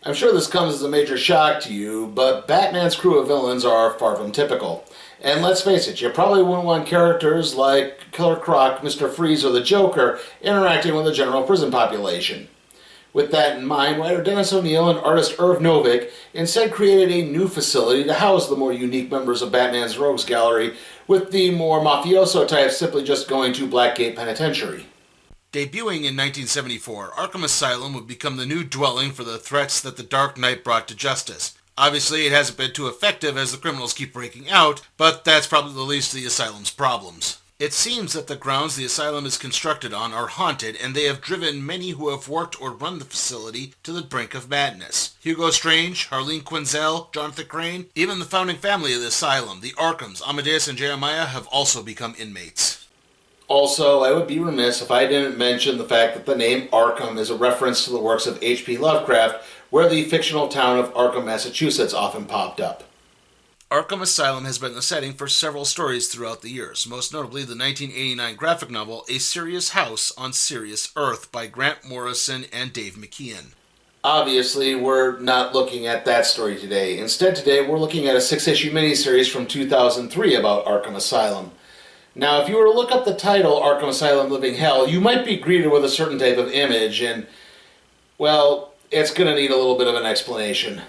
I'm sure this comes as a major shock to you, but Batman's crew of villains are far from typical. And let's face it, you probably wouldn't want characters like Killer Croc, Mr. Freeze, or the Joker interacting with the general prison population. With that in mind, writer Dennis O'Neil and artist Irv Novick instead created a new facility to house the more unique members of Batman's Rogues Gallery, with the more mafioso types simply just going to Blackgate Penitentiary. Debuting in 1974, Arkham Asylum would become the new dwelling for the threats that the Dark Knight brought to justice. Obviously, it hasn't been too effective as the criminals keep breaking out, but that's probably the least of the Asylum's problems. It seems that the grounds the asylum is constructed on are haunted, and they have driven many who have worked or run the facility to the brink of madness. Hugo Strange, Harleen Quinzel, Jonathan Crane, even the founding family of the asylum, the Arkhams, Amadeus and Jeremiah, have also become inmates. Also, I would be remiss if I didn't mention the fact that the name Arkham is a reference to the works of H.P. Lovecraft, where the fictional town of Arkham, Massachusetts often popped up. Arkham Asylum has been the setting for several stories throughout the years, most notably the 1989 graphic novel A Serious House on Serious Earth by Grant Morrison and Dave McKeon. Obviously, we're not looking at that story today. Instead, today we're looking at a 6-issue miniseries from 2003 about Arkham Asylum. Now, if you were to look up the title, Arkham Asylum Living Hell, you might be greeted with a certain type of image, and, well, it's going to need a little bit of an explanation.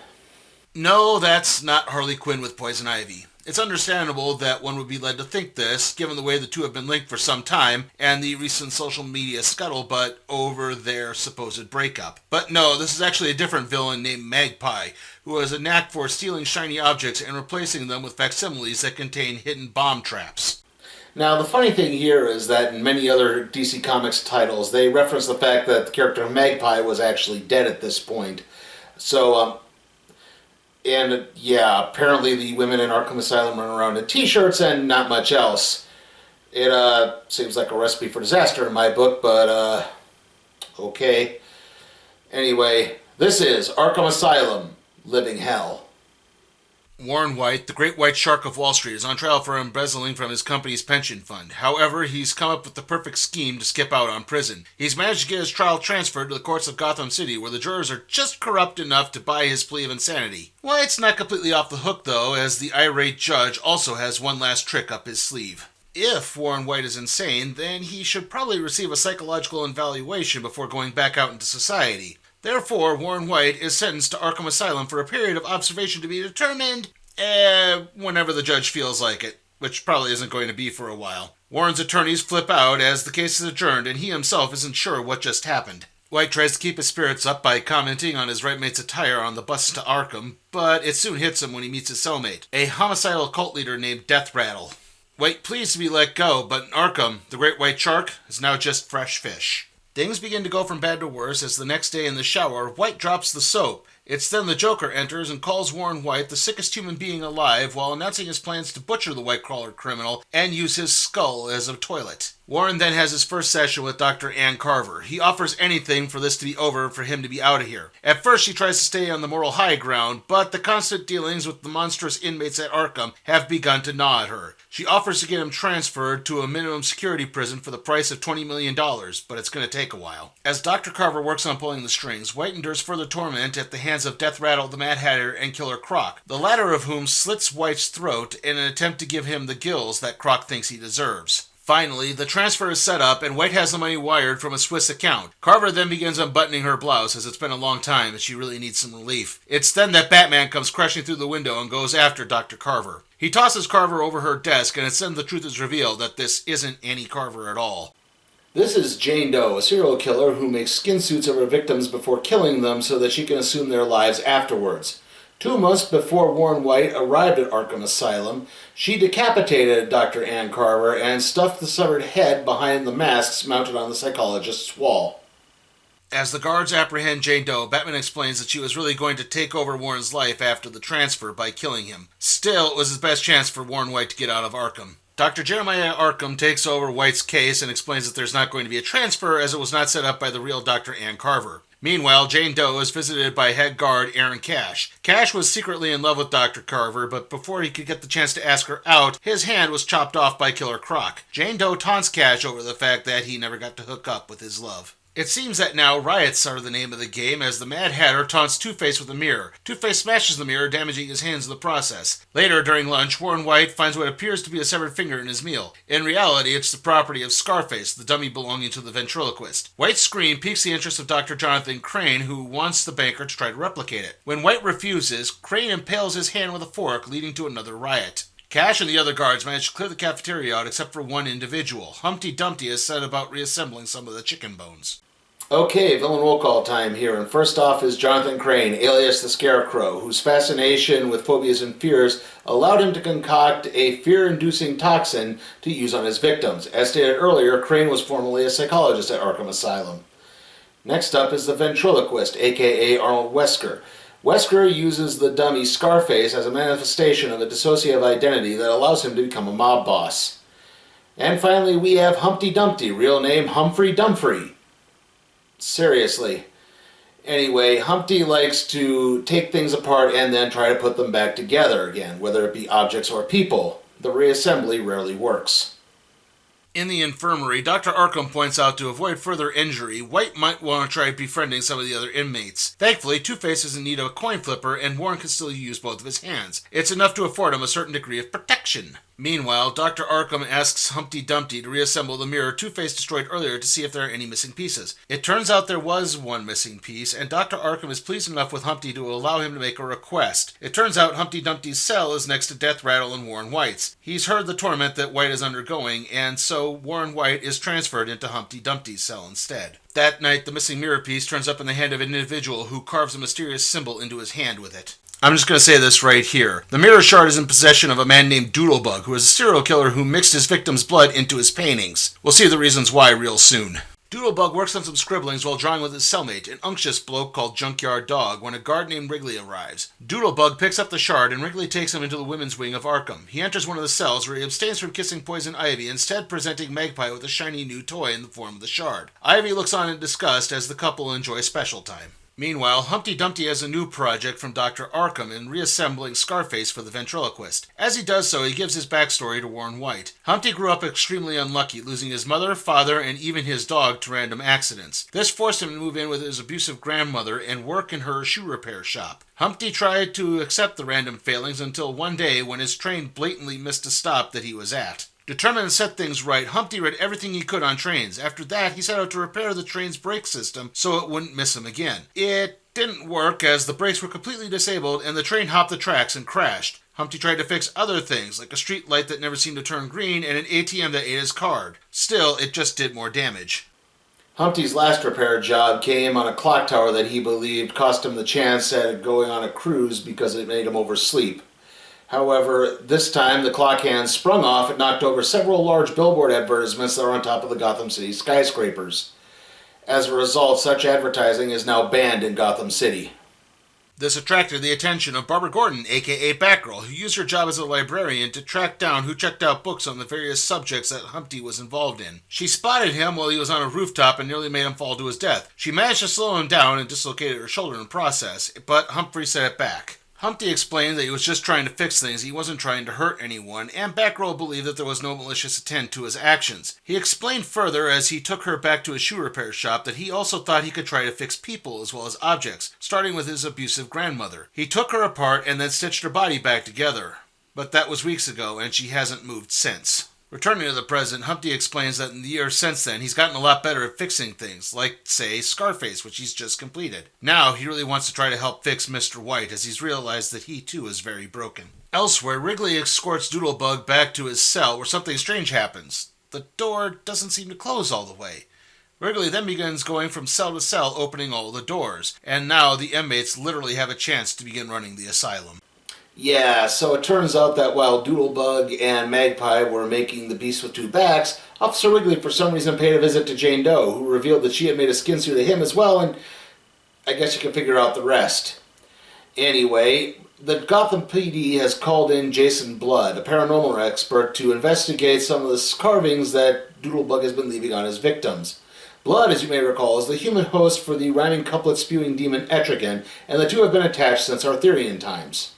No, that's not Harley Quinn with poison ivy. It's understandable that one would be led to think this, given the way the two have been linked for some time, and the recent social media scuttlebutt over their supposed breakup. But no, this is actually a different villain named Magpie, who has a knack for stealing shiny objects and replacing them with facsimiles that contain hidden bomb traps. Now, the funny thing here is that in many other DC Comics titles, they reference the fact that the character Magpie was actually dead at this point. And yeah, apparently the women in Arkham Asylum run around in t-shirts and not much else. It seems like a recipe for disaster in my book, but okay. Anyway, this is Arkham Asylum, Living Hell. Warren White, the great white shark of Wall Street, is on trial for embezzling from his company's pension fund. However, he's come up with the perfect scheme to skip out on prison. He's managed to get his trial transferred to the courts of Gotham City, where the jurors are just corrupt enough to buy his plea of insanity. White's not completely off the hook, though, as the irate judge also has one last trick up his sleeve. If Warren White is insane, then he should probably receive a psychological evaluation before going back out into society. Therefore, Warren White is sentenced to Arkham Asylum for a period of observation to be determined whenever the judge feels like it, which probably isn't going to be for a while. Warren's attorneys flip out as the case is adjourned and he himself isn't sure what just happened. White tries to keep his spirits up by commenting on his rightmate's attire on the bus to Arkham, but it soon hits him when he meets his cellmate, a homicidal cult leader named Death Rattle. White pleads to be let go, but in Arkham, the great white shark is now just fresh fish. Things begin to go from bad to worse as the next day in the shower, White drops the soap. It's then the Joker enters and calls Warren White the sickest human being alive while announcing his plans to butcher the white-collar criminal and use his skull as a toilet. Warren then has his first session with Dr. Ann Carver. He offers anything for this to be over and for him to be out of here. At first she tries to stay on the moral high ground, but the constant dealings with the monstrous inmates at Arkham have begun to gnaw at her. She offers to get him transferred to a minimum security prison for the price of $20 million, but it's going to take a while. As Dr. Carver works on pulling the strings, White endures further torment at the hands of Death Rattle, the Mad Hatter, and Killer Croc, the latter of whom slits White's throat in an attempt to give him the gills that Croc thinks he deserves. Finally, the transfer is set up and White has the money wired from a Swiss account. Carver then begins unbuttoning her blouse as it's been a long time and she really needs some relief. It's then that Batman comes crashing through the window and goes after Dr. Carver. He tosses Carver over her desk and it's then the truth is revealed that this isn't Annie Carver at all. This is Jane Doe, a serial killer who makes skin suits of her victims before killing them so that she can assume their lives afterwards. 2 months before Warren White arrived at Arkham Asylum, she decapitated Dr. Ann Carver and stuffed the severed head behind the masks mounted on the psychologist's wall. As the guards apprehend Jane Doe, Batman explains that she was really going to take over Warren's life after the transfer by killing him. Still, it was his best chance for Warren White to get out of Arkham. Dr. Jeremiah Arkham takes over White's case and explains that there's not going to be a transfer as it was not set up by the real Dr. Ann Carver. Meanwhile, Jane Doe is visited by head guard Aaron Cash. Cash was secretly in love with Dr. Carver, but before he could get the chance to ask her out, his hand was chopped off by Killer Croc. Jane Doe taunts Cash over the fact that he never got to hook up with his love. It seems that now riots are the name of the game as the Mad Hatter taunts Two-Face with a mirror. Two-Face smashes the mirror, damaging his hands in the process. Later, during lunch, Warren White finds what appears to be a severed finger in his meal. In reality, it's the property of Scarface, the dummy belonging to the ventriloquist. White's scream piques the interest of Dr. Jonathan Crane, who wants the banker to try to replicate it. When White refuses, Crane impales his hand with a fork, leading to another riot. Cash and the other guards manage to clear the cafeteria out except for one individual. Humpty Dumpty has set about reassembling some of the chicken bones. Okay, villain roll call time here, and first off is Jonathan Crane, alias the Scarecrow, whose fascination with phobias and fears allowed him to concoct a fear-inducing toxin to use on his victims. As stated earlier, Crane was formerly a psychologist at Arkham Asylum. Next up is the ventriloquist, aka Arnold Wesker. Wesker uses the dummy Scarface as a manifestation of a dissociative identity that allows him to become a mob boss. And finally, we have Humpty Dumpty, real name Humphrey Dumfrey. Seriously. Anyway, Humpty likes to take things apart and then try to put them back together again, whether it be objects or people. The reassembly rarely works. In the infirmary, Dr. Arkham points out to avoid further injury, White might want to try befriending some of the other inmates. Thankfully, Two-Face is in need of a coin flipper, and Warren can still use both of his hands. It's enough to afford him a certain degree of protection. Meanwhile, Dr. Arkham asks Humpty Dumpty to reassemble the mirror Two-Face destroyed earlier to see if there are any missing pieces. It turns out there was one missing piece, and Dr. Arkham is pleased enough with Humpty to allow him to make a request. It turns out Humpty Dumpty's cell is next to Death Rattle and Warren White's. He's heard the torment that White is undergoing, and so Warren White is transferred into Humpty Dumpty's cell instead. That night, the missing mirror piece turns up in the hand of an individual who carves a mysterious symbol into his hand with it. I'm just going to say this right here. The mirror shard is in possession of a man named Doodlebug, who is a serial killer who mixed his victim's blood into his paintings. We'll see the reasons why real soon. Doodlebug works on some scribblings while drawing with his cellmate, an unctuous bloke called Junkyard Dog, when a guard named Wrigley arrives. Doodlebug picks up the shard and Wrigley takes him into the women's wing of Arkham. He enters one of the cells where he abstains from kissing Poison Ivy, instead presenting Magpie with a shiny new toy in the form of the shard. Ivy looks on in disgust as the couple enjoy special time. Meanwhile, Humpty Dumpty has a new project from Dr. Arkham in reassembling Scarface for the ventriloquist. As he does so, he gives his backstory to Warren White. Humpty grew up extremely unlucky, losing his mother, father, and even his dog to random accidents. This forced him to move in with his abusive grandmother and work in her shoe repair shop. Humpty tried to accept the random failings until one day when his train blatantly missed a stop that he was at. Determined to set things right, Humpty read everything he could on trains. After that, he set out to repair the train's brake system so it wouldn't miss him again. It didn't work as the brakes were completely disabled and the train hopped the tracks and crashed. Humpty tried to fix other things, like a street light that never seemed to turn green and an ATM that ate his card. Still, it just did more damage. Humpty's last repair job came on a clock tower that he believed cost him the chance at going on a cruise because it made him oversleep. However, this time the clock hands sprung off and knocked over several large billboard advertisements that are on top of the Gotham City skyscrapers. As a result, such advertising is now banned in Gotham City. This attracted the attention of Barbara Gordon, aka Batgirl, who used her job as a librarian to track down who checked out books on the various subjects that Humpty was involved in. She spotted him while he was on a rooftop and nearly made him fall to his death. She managed to slow him down and dislocated her shoulder in the process, but Humphrey set it back. Humpty explained that he was just trying to fix things, he wasn't trying to hurt anyone, and Batgirl believed that there was no malicious intent to his actions. He explained further, as he took her back to his shoe repair shop, that he also thought he could try to fix people as well as objects, starting with his abusive grandmother. He took her apart and then stitched her body back together. But that was weeks ago, and she hasn't moved since. Returning to the present, Humpty explains that in the years since then, he's gotten a lot better at fixing things, like, say, Scarface, which he's just completed. Now, he really wants to try to help fix Mr. White, as he's realized that he, too, is very broken. Elsewhere, Wrigley escorts Doodlebug back to his cell, where something strange happens. The door doesn't seem to close all the way. Wrigley then begins going from cell to cell, opening all the doors, and now the inmates literally have a chance to begin running the asylum. Yeah, so it turns out that while Doodlebug and Magpie were making the Beast with Two Backs, Officer Wrigley for some reason paid a visit to Jane Doe, who revealed that she had made a skin suit of him as well, and I guess you can figure out the rest. Anyway, the Gotham PD has called in Jason Blood, a paranormal expert, to investigate some of the carvings that Doodlebug has been leaving on his victims. Blood, as you may recall, is the human host for the rhyming couplet-spewing demon Etrigan, and the two have been attached since Arthurian times.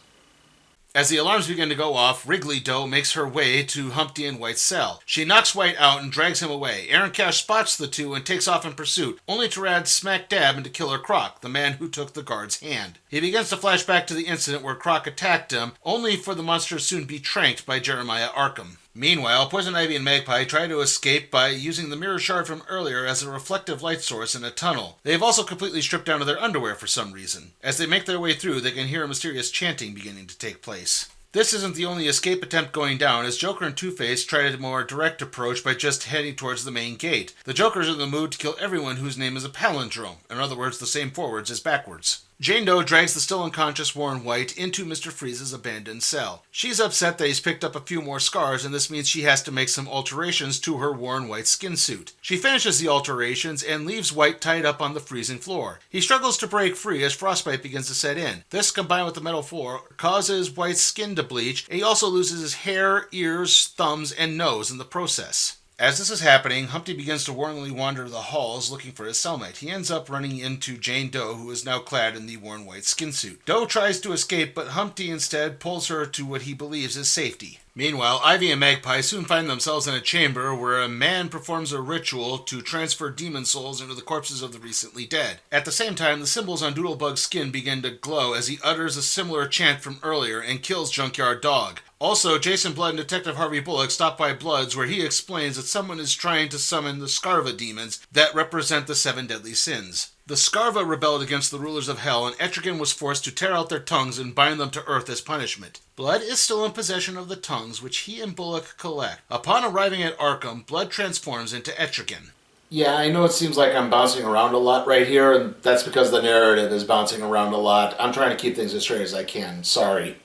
As the alarms begin to go off, Wrigley Doe makes her way to Humpty and White's cell. She knocks White out and drags him away. Aaron Cash spots the two and takes off in pursuit, only to ride smack dab into Killer Croc, the man who took the guard's hand. He begins to flash back to the incident where Croc attacked him, only for the monster to soon be tranked by Jeremiah Arkham. Meanwhile, Poison Ivy and Magpie try to escape by using the mirror shard from earlier as a reflective light source in a tunnel. They have also completely stripped down to their underwear for some reason. As they make their way through, they can hear a mysterious chanting beginning to take place. This isn't the only escape attempt going down, as Joker and Two-Face try a more direct approach by just heading towards the main gate. The Joker's in the mood to kill everyone whose name is a palindrome, in other words, the same forwards as backwards. Jane Doe drags the still unconscious Warren White into Mr. Freeze's abandoned cell. She's upset that he's picked up a few more scars, and this means she has to make some alterations to her Warren White skin suit. She finishes the alterations and leaves White tied up on the freezing floor. He struggles to break free as frostbite begins to set in. This, combined with the metal floor, causes White's skin to bleach, and he also loses his hair, ears, thumbs, and nose in the process. As this is happening, Humpty begins to warningly wander the halls looking for his cellmate. He ends up running into Jane Doe, who is now clad in the Warren White skin suit. Doe tries to escape, but Humpty instead pulls her to what he believes is safety. Meanwhile, Ivy and Magpie soon find themselves in a chamber where a man performs a ritual to transfer demon souls into the corpses of the recently dead. At the same time, the symbols on Doodlebug's skin begin to glow as he utters a similar chant from earlier and kills Junkyard Dog. Also, Jason Blood and Detective Harvey Bullock stop by Blood's, where he explains that someone is trying to summon the Scarva demons that represent the 7 deadly sins. The Scarva rebelled against the rulers of Hell, and Etrigan was forced to tear out their tongues and bind them to Earth as punishment. Blood is still in possession of the tongues, which he and Bullock collect. Upon arriving at Arkham, Blood transforms into Etrigan. Yeah, I know it seems like I'm bouncing around a lot right here, and that's because the narrative is bouncing around a lot. I'm trying to keep things as straight as I can. Sorry.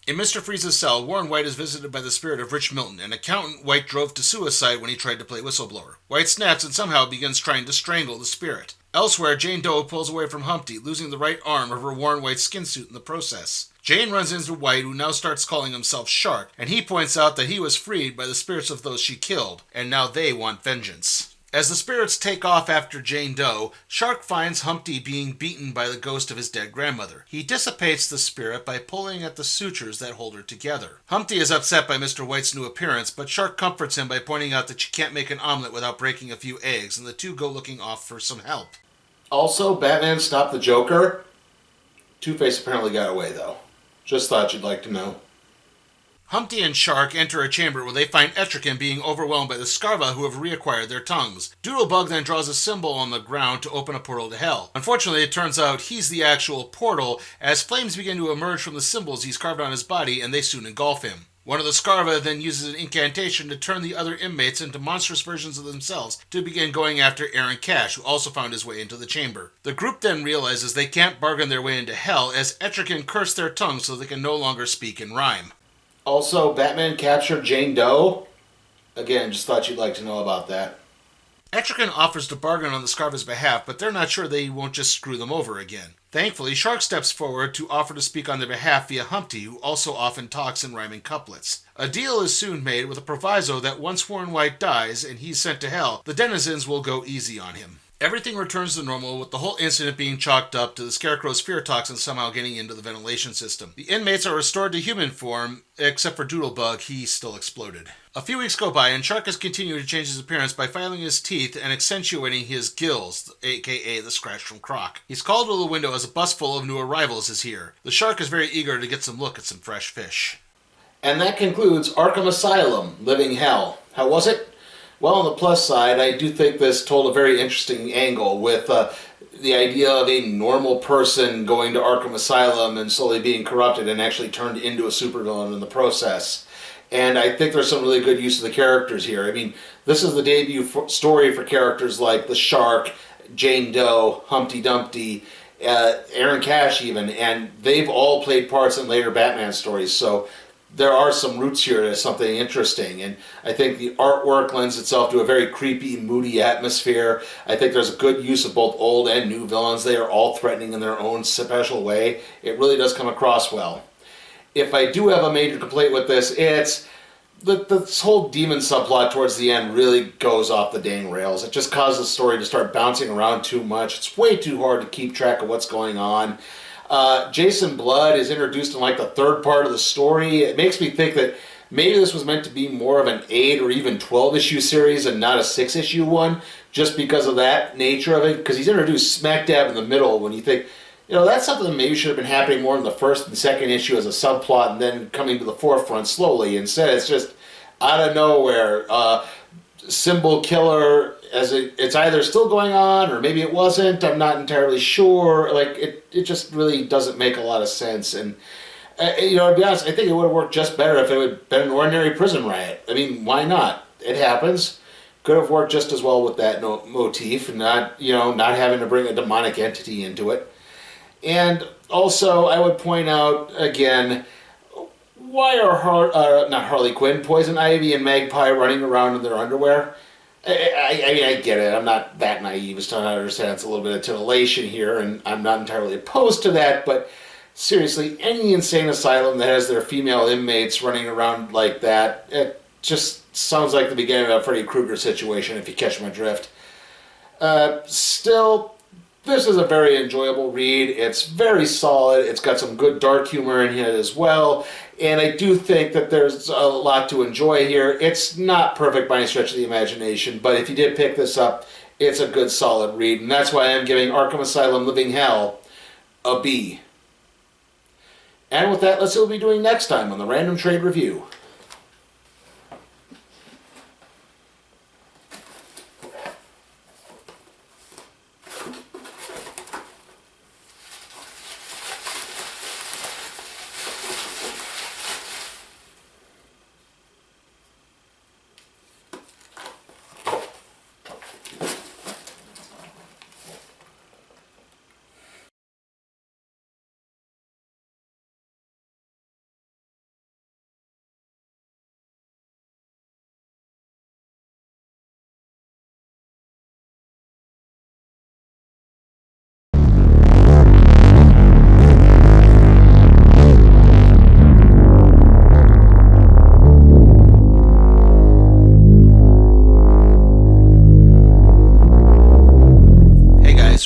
In Mr. Freeze's cell, Warren White is visited by the spirit of Rich Milton, an accountant White drove to suicide when he tried to play whistleblower. White snaps and somehow begins trying to strangle the spirit. Elsewhere, Jane Doe pulls away from Humpty, losing the right arm of her Warren White skin suit in the process. Jane runs into White, who now starts calling himself Shark, and he points out that he was freed by the spirits of those she killed, and now they want vengeance. As the spirits take off after Jane Doe, Shark finds Humpty being beaten by the ghost of his dead grandmother. He dissipates the spirit by pulling at the sutures that hold her together. Humpty is upset by Mr. White's new appearance, but Shark comforts him by pointing out that she can't make an omelet without breaking a few eggs, and the two go looking off for some help. Also, Batman stopped the Joker. Two-Face apparently got away, though. Just thought you'd like to know. Humpty and Shark enter a chamber where they find Etrigan being overwhelmed by the Scarva who have reacquired their tongues. Doodlebug then draws a symbol on the ground to open a portal to hell. Unfortunately, it turns out he's the actual portal, as flames begin to emerge from the symbols he's carved on his body, and they soon engulf him. One of the Scarva then uses an incantation to turn the other inmates into monstrous versions of themselves to begin going after Aaron Cash, who also found his way into the chamber. The group then realizes they can't bargain their way into hell, as Etrigan cursed their tongues so they can no longer speak in rhyme. Also, Batman captured Jane Doe. Again, just thought you'd like to know about that. Etrigan offers to bargain on the Scarva's behalf, but they're not sure they won't just screw them over again. Thankfully, Shark steps forward to offer to speak on their behalf via Humpty, who also often talks in rhyming couplets. A deal is soon made with a proviso that once Warren White dies and he's sent to hell, the denizens will go easy on him. Everything returns to normal, with the whole incident being chalked up to the Scarecrow's fear toxin somehow getting into the ventilation system. The inmates are restored to human form, except for Doodlebug, he still exploded. A few weeks go by, and Shark has continued to change his appearance by filing his teeth and accentuating his gills, aka the scratch from Croc. He's called to the window as a bus full of new arrivals is here. The Shark is very eager to get some look at some fresh fish. And that concludes Arkham Asylum, Living Hell. How was it? Well, on the plus side, I do think this told a very interesting angle with the idea of a normal person going to Arkham Asylum and slowly being corrupted and actually turned into a supervillain in the process. And I think there's some really good use of the characters here. I mean, this is the debut story for characters like the Shark, Jane Doe, Humpty Dumpty, Aaron Cash even, and they've all played parts in later Batman stories, so there are some roots here to something interesting, and I think the artwork lends itself to a very creepy, moody atmosphere. I think there's a good use of both old and new villains. They are all threatening in their own special way. It really does come across well. If I do have a major complaint with this, it's this whole demon subplot towards the end really goes off the dang rails. It just causes the story to start bouncing around too much. It's way too hard to keep track of what's going on. Jason Blood is introduced in like the third part of the story. It makes me think that maybe this was meant to be more of an 8 or even 12 issue series and not a 6 issue one, just because of that nature of it. Because he's introduced smack dab in the middle when you think, that's something that maybe should have been happening more in the first and second issue as a subplot and then coming to the forefront slowly. Instead, it's just out of nowhere. Symbol killer, it's either still going on or maybe it wasn't. I'm not entirely sure. Like it just really doesn't make a lot of sense. And to be honest, I think it would have worked just better if it had been an ordinary prison riot. I mean, why not? It happens. Could have worked just as well with that motif, and not having to bring a demonic entity into it. And also, I would point out again, why are not Harley Quinn, Poison Ivy, and Magpie running around in their underwear? I mean, I get it. I'm not that naive as to not understand it's a little bit of titillation here, and I'm not entirely opposed to that, but seriously, any insane asylum that has their female inmates running around like that, it just sounds like the beginning of a Freddy Krueger situation, if you catch my drift. Still, this is a very enjoyable read. It's very solid. It's got some good dark humor in it as well. And I do think that there's a lot to enjoy here. It's not perfect by any stretch of the imagination, but if you did pick this up, it's a good solid read. And that's why I'm giving Arkham Asylum Living Hell a B. And with that, let's see what we'll be doing next time on the Random Trade Review.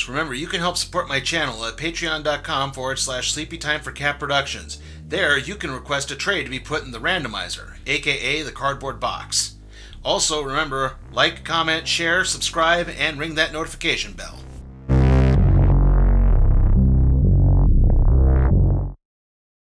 Remember, you can help support my channel at patreon.com/sleepytimeforcatproductions. There, you can request a trade to be put in the randomizer, aka the cardboard box. Also, remember, like, comment, share, subscribe, and ring that notification bell.